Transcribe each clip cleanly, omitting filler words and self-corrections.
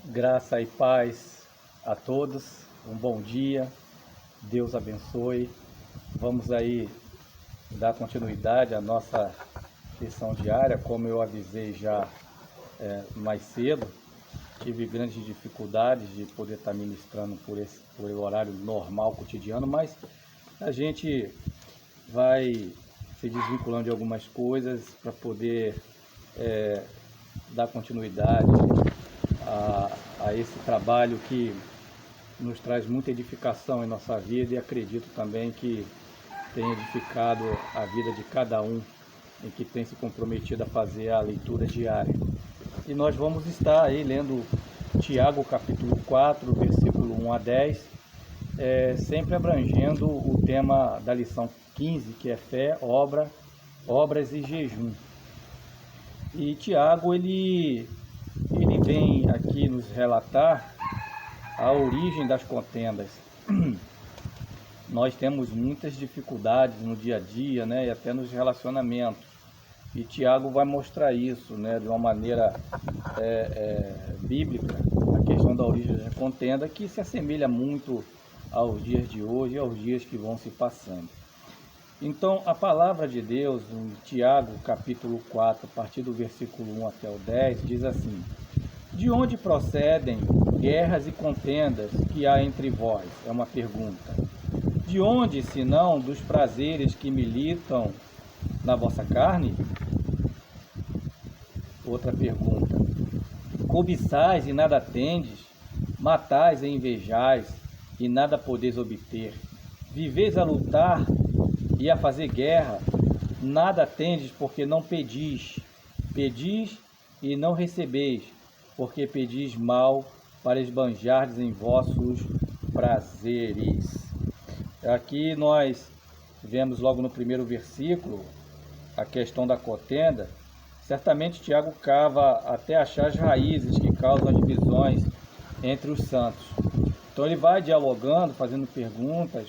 Graça e paz a todos, um bom dia, Deus abençoe. Vamos aí dar continuidade à nossa lição diária, como eu avisei já mais cedo. Tive grandes dificuldades de poder estar ministrando por horário normal, cotidiano, mas a gente vai se desvinculando de algumas coisas para poder dar continuidade a esse trabalho que nos traz muita edificação em nossa vida, e acredito também que tem edificado a vida de cada um em que tem se comprometido a fazer a leitura diária. E nós vamos estar aí lendo Tiago capítulo 4, versículo 1 a 10, sempre abrangendo o tema da lição 15, que é fé, obras e jejum. E Tiago, ele vem aqui nos relatar a origem das contendas. Nós temos muitas dificuldades no dia a dia, né, e até nos relacionamentos. E Tiago vai mostrar isso, né, de uma maneira bíblica, a questão da origem da contenda, que se assemelha muito aos dias de hoje e aos dias que vão se passando. Então, a palavra de Deus, em Tiago, capítulo 4, a partir do versículo 1 até o 10, diz assim: de onde procedem guerras e contendas que há entre vós? É uma pergunta. De onde, senão, dos prazeres que militam na vossa carne? Outra pergunta. Cobiçais e nada tendes, matais e invejais e nada podeis obter. Viveis a lutar e a fazer guerra, nada tendes porque não pedis. Pedis e não recebeis, porque pedis mal para esbanjardes em vossos prazeres. Aqui nós vemos logo no primeiro versículo a questão da contenda. Certamente Tiago cava até achar as raízes que causam as divisões entre os santos. Então ele vai dialogando, fazendo perguntas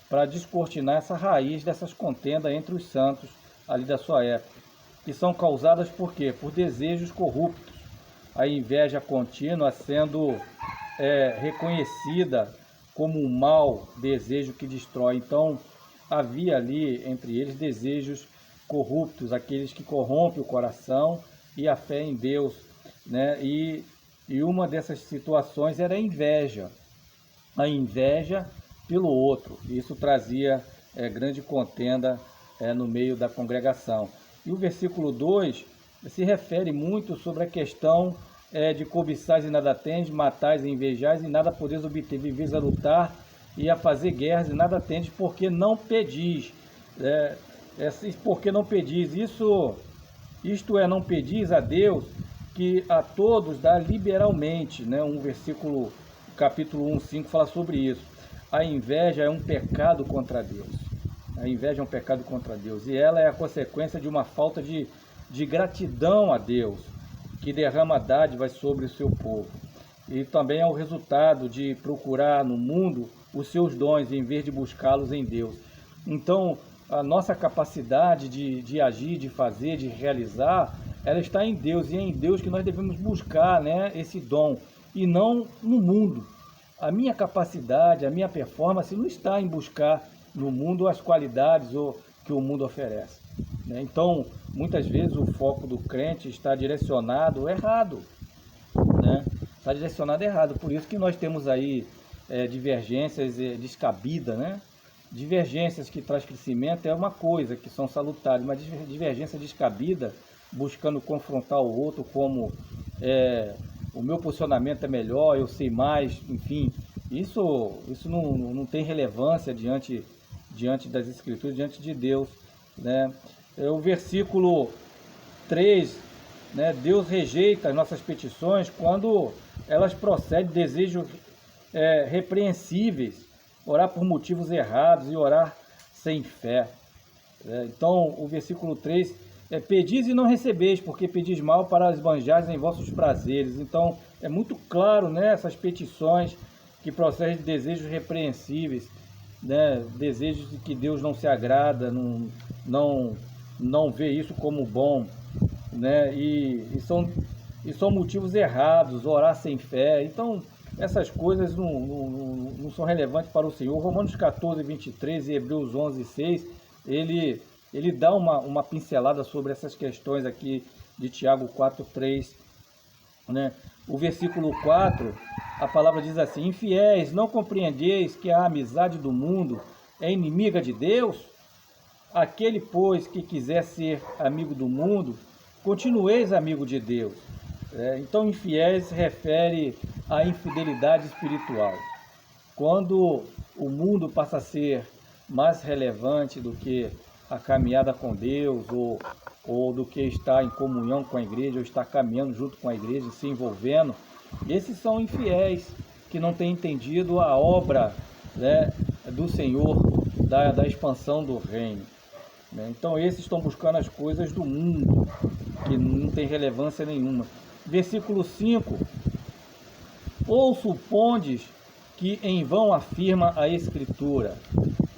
para descortinar essa raiz dessas contendas entre os santos ali da sua época, que são causadas por quê? Por desejos corruptos, a inveja contínua sendo reconhecida como um mau desejo que destrói. Então havia ali entre eles desejos corruptos, aqueles que corrompem o coração e a fé em Deus, né? E uma dessas situações era a inveja pelo outro. Isso trazia grande contenda no meio da congregação. E o versículo 2 se refere muito sobre a questão de cobiçais e nada tendes, matais e invejais e nada podeis obter, viveis a lutar e a fazer guerras e nada tendes porque não pedis. Porque não pedis, isto é, não pedis a Deus, que a todos dá liberalmente, né? Um versículo, capítulo 1:5 fala sobre isso. A inveja é um pecado contra Deus. A inveja é um pecado contra Deus, e ela é a consequência de uma falta de gratidão a Deus, que derrama dádivas sobre o seu povo. E também é o resultado de procurar no mundo os seus dons, em vez de buscá-los em Deus. Então, a nossa capacidade de agir, de fazer, de realizar, ela está em Deus, e é em Deus que nós devemos buscar, né, esse dom, e não no mundo. A minha capacidade, a minha performance não está em buscar no mundo as qualidades que o mundo oferece, né? Então, muitas vezes o foco do crente está direcionado errado, né? Está direcionado errado, por isso que nós temos aí divergências descabidas, né? Divergências que traz crescimento é uma coisa, que são salutares, mas divergência descabida, buscando confrontar o outro como o meu posicionamento é melhor, eu sei mais, enfim, isso não tem relevância diante das Escrituras, diante de Deus, né? O versículo 3, né? Deus rejeita as nossas petições quando elas procedem de desejos repreensíveis, orar por motivos errados e orar sem fé. Então, o versículo 3 pedis e não recebeis, porque pedis mal para esbanjares em vossos prazeres. Então, é muito claro, né, essas petições que procedem de desejos repreensíveis, né, desejos de que Deus não se agrada, não vê isso como bom, né, e são e são motivos errados, orar sem fé. Então, essas coisas não são relevantes para o Senhor. Romanos 14, 23 e Hebreus 11, 6, ele dá uma pincelada sobre essas questões aqui de Tiago 4, 3, né? O versículo 4, a palavra diz assim: infiéis, não compreendeis que a amizade do mundo é inimiga de Deus? Aquele, pois, que quiser ser amigo do mundo, continueis amigo de Deus. Então, infiéis se refere à infidelidade espiritual. Quando o mundo passa a ser mais relevante do que a caminhada com Deus, ou do que estar em comunhão com a igreja, ou estar caminhando junto com a igreja, se envolvendo, esses são infiéis, que não têm entendido a obra, né, do Senhor, da expansão do reino. Então, esses estão buscando as coisas do mundo, que não tem relevância nenhuma. Versículo 5: ou supondes que em vão afirma a Escritura,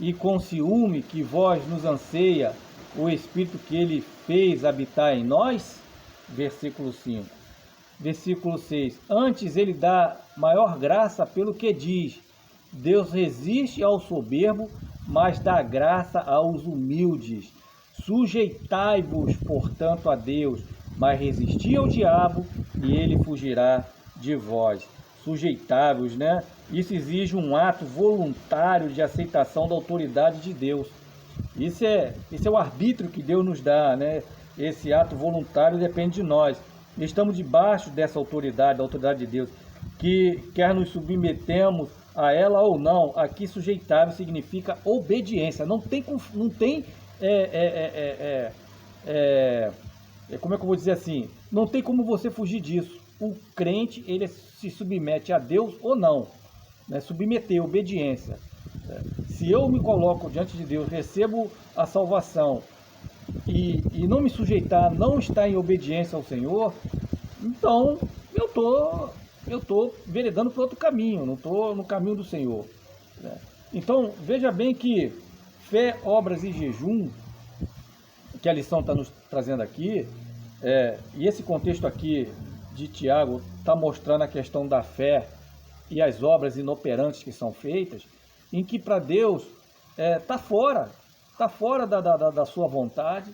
e com ciúme que vós nos anseia o Espírito que ele fez habitar em nós? Versículo 5. Versículo 6. Antes ele dá maior graça pelo que diz: Deus resiste ao soberbo, mas dá graça aos humildes. Sujeitai-vos, portanto, a Deus, mas resisti ao diabo, e ele fugirá de vós. Sujeitai-vos, né? Isso exige um ato voluntário de aceitação da autoridade de Deus. Esse é o arbítrio que Deus nos dá, né? Esse ato voluntário depende de nós. Estamos debaixo dessa autoridade, da autoridade de Deus, que quer nos submetemos a ela ou não. Aqui sujeitável significa obediência. Não tem como é que eu vou dizer assim? Não tem como você fugir disso. O crente, ele se submete a Deus ou não, né? Submeter, obediência. Se eu me coloco diante de Deus, recebo a salvação e não me sujeitar, não estar em obediência ao Senhor, então eu tô veredando para outro caminho, não estou no caminho do Senhor, né? Então, veja bem que fé, obras e jejum, que a lição está nos trazendo aqui, e esse contexto aqui de Tiago está mostrando a questão da fé e as obras inoperantes que são feitas, em que para Deus está fora da sua vontade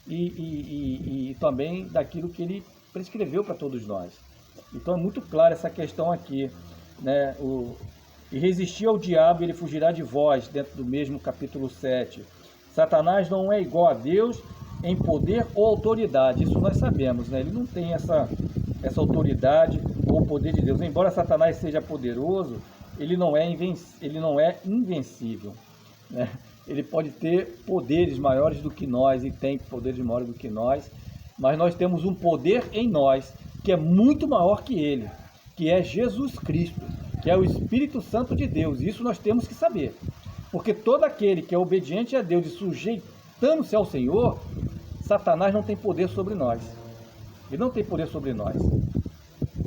e também daquilo que ele prescreveu para todos nós. Então é muito clara essa questão aqui, né? E resistir ao diabo, ele fugirá de vós, dentro do mesmo capítulo 7. Satanás não é igual a Deus em poder ou autoridade, isso nós sabemos, né? Ele não tem essa autoridade ou poder de Deus. Embora Satanás seja poderoso, ele não é invencível, né? Ele pode ter poderes maiores do que nós, e tem poderes maiores do que nós, mas nós temos um poder em nós que é muito maior que ele, que é Jesus Cristo, que é o Espírito Santo de Deus. Isso nós temos que saber, porque todo aquele que é obediente a Deus e sujeitando-se ao Senhor, Satanás não tem poder sobre nós. Ele não tem poder sobre nós,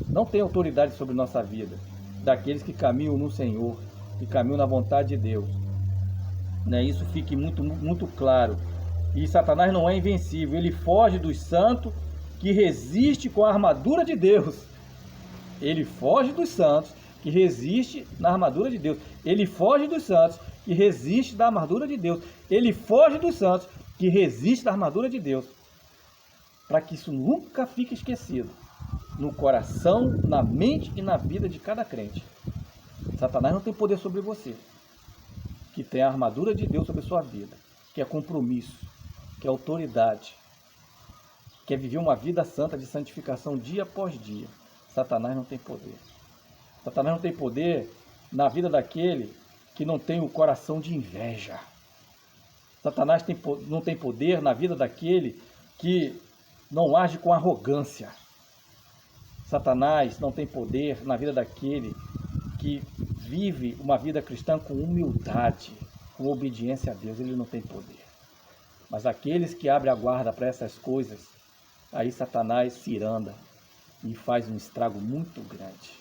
não tem autoridade sobre nossa vida, daqueles que caminham no Senhor, que caminham na vontade de Deus, né? Isso fique muito, muito claro. E Satanás não é invencível, ele foge dos santos que resiste com a armadura de Deus. Ele foge dos santos que resiste na armadura de Deus. Ele foge dos santos que resiste da armadura de Deus. Ele foge dos santos que resiste da armadura de Deus. Para que isso nunca fique esquecido no coração, na mente e na vida de cada crente. Satanás não tem poder sobre você, que tem a armadura de Deus sobre a sua vida, que é compromisso, que é autoridade, que é viver uma vida santa de santificação dia após dia. Satanás não tem poder. Satanás não tem poder na vida daquele que não tem o coração de inveja. Satanás não tem poder na vida daquele que não age com arrogância. Satanás não tem poder na vida daquele que vive uma vida cristã com humildade, com obediência a Deus. Ele não tem poder. Mas aqueles que abrem a guarda para essas coisas, aí Satanás se iranda e faz um estrago muito grande.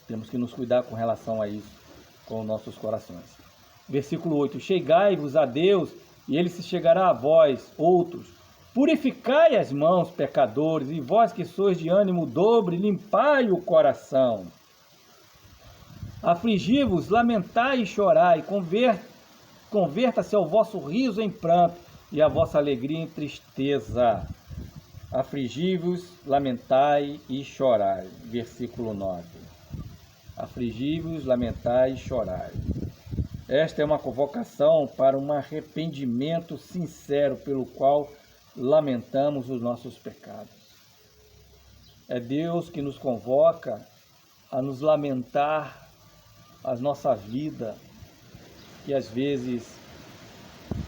Temos que nos cuidar com relação a isso, com nossos corações. Versículo 8: chegai-vos a Deus, e ele se chegará a vós, outros. Purificai as mãos, pecadores, e vós que sois de ânimo dobre, limpai o coração. Afligi-vos, lamentai e chorai, converta-se ao vosso riso em pranto e a vossa alegria em tristeza. Afligi-vos, lamentai e chorai. Versículo 9. Afligi-vos, lamentai e chorai. Esta é uma convocação para um arrependimento sincero pelo qual lamentamos os nossos pecados. É Deus que nos convoca a nos lamentar a nossa vida, que às vezes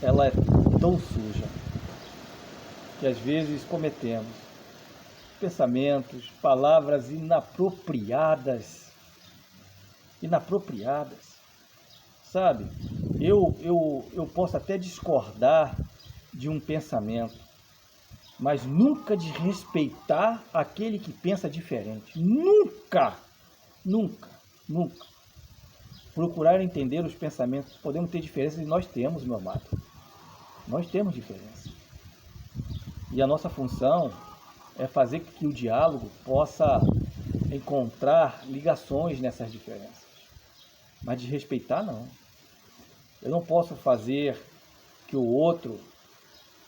ela é tão suja, que às vezes cometemos pensamentos, palavras inapropriadas, sabe? Eu posso até discordar de um pensamento, mas nunca desrespeitar aquele que pensa diferente. Nunca. Procurar entender os pensamentos. Podemos ter diferenças e nós temos, meu amado. Nós temos diferença. E a nossa função é fazer com que o diálogo possa encontrar ligações nessas diferenças. Mas desrespeitar, não. Eu não posso fazer que o outro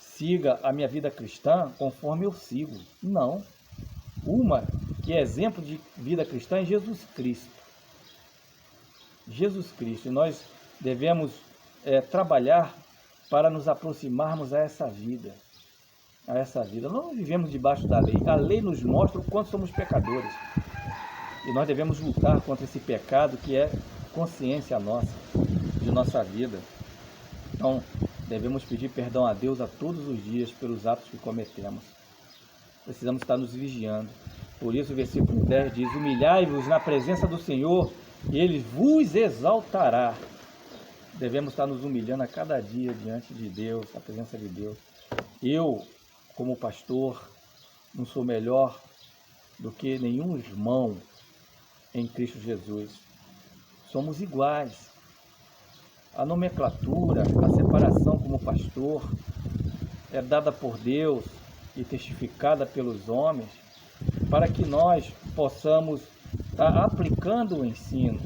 siga a minha vida cristã conforme eu sigo. Não. Uma que é exemplo de vida cristã é Jesus Cristo. Jesus Cristo. E nós devemos trabalhar para nos aproximarmos a essa vida. Nós não vivemos debaixo da lei. A lei nos mostra o quanto somos pecadores. E nós devemos lutar contra esse pecado que é consciência nossa, de nossa vida. Então, devemos pedir perdão a Deus a todos os dias pelos atos que cometemos. Precisamos estar nos vigiando. Por isso o versículo 10 diz: humilhai-vos na presença do Senhor, e Ele vos exaltará. Devemos estar nos humilhando a cada dia diante de Deus, na presença de Deus. Eu, como pastor, não sou melhor do que nenhum irmão em Cristo Jesus. Somos iguais. A nomenclatura, a separação como pastor é dada por Deus e testificada pelos homens para que nós possamos estar aplicando o ensino,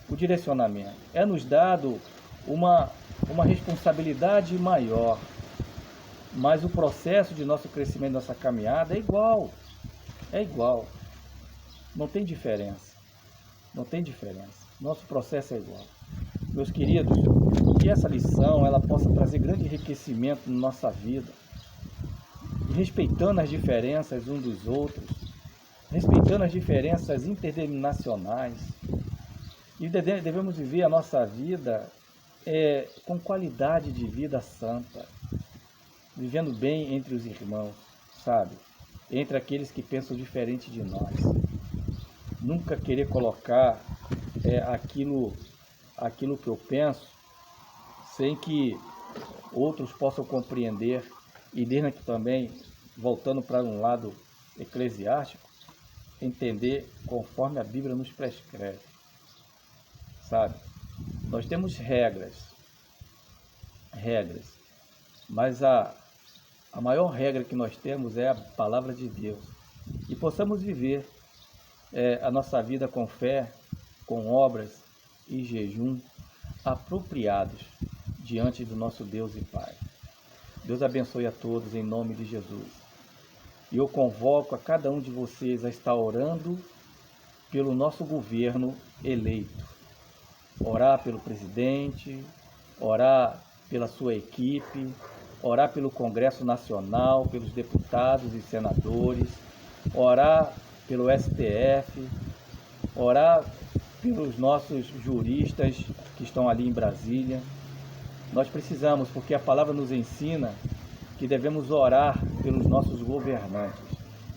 o direcionamento. É nos dado uma responsabilidade maior, mas o processo de nosso crescimento, nossa caminhada é igual. Não tem diferença. Nosso processo é igual. Meus queridos, que essa lição ela possa trazer grande enriquecimento na nossa vida, respeitando as diferenças uns dos outros, respeitando as diferenças interdenominacionais, e devemos viver a nossa vida com qualidade de vida santa, vivendo bem entre os irmãos, sabe? Entre aqueles que pensam diferente de nós. Nunca querer colocar aquilo que eu penso sem que outros possam compreender, e desde que também, voltando para um lado eclesiástico, entender conforme a Bíblia nos prescreve, sabe? Nós temos regras, mas a maior regra que nós temos é a palavra de Deus, e possamos viver a nossa vida com fé, com obras e jejum apropriados diante do nosso Deus e Pai. Deus abençoe a todos em nome de Jesus. E eu convoco a cada um de vocês a estar orando pelo nosso governo eleito. Orar pelo presidente, orar pela sua equipe, orar pelo Congresso Nacional, pelos deputados e senadores, orar pelo STF, orar pelos nossos juristas que estão ali em Brasília. Nós precisamos, porque a palavra nos ensina que devemos orar pelos nossos governantes,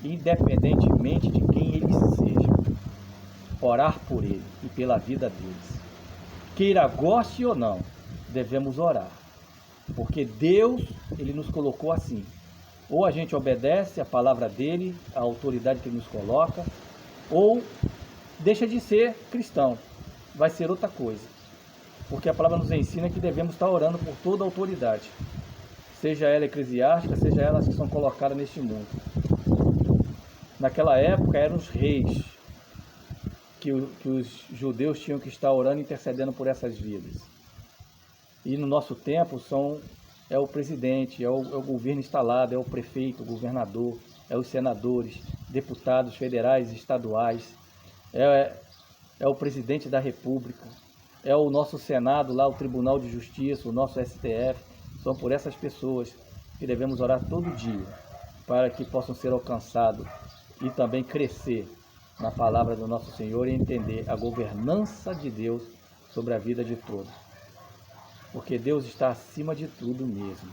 independentemente de quem eles sejam. Orar por eles e pela vida deles. Queira goste ou não, devemos orar. Porque Deus, Ele nos colocou assim. Ou a gente obedece a palavra dEle, a autoridade que Ele nos coloca, ou deixa de ser cristão, vai ser outra coisa. Porque a palavra nos ensina que devemos estar orando por toda a autoridade, seja ela eclesiástica, seja elas que são colocadas neste mundo. Naquela época eram os reis que os judeus tinham que estar orando e intercedendo por essas vidas. E no nosso tempo é o presidente, é o governo instalado, é o prefeito, o governador, é os senadores, deputados federais e estaduais, é o presidente da República, é o nosso Senado lá, o Tribunal de Justiça, o nosso STF. São por essas pessoas que devemos orar todo dia, para que possam ser alcançados e também crescer na palavra do nosso Senhor e entender a governança de Deus sobre a vida de todos. Porque Deus está acima de tudo mesmo.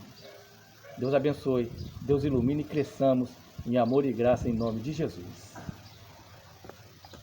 Deus abençoe, Deus ilumine e cresçamos em amor e graça em nome de Jesus.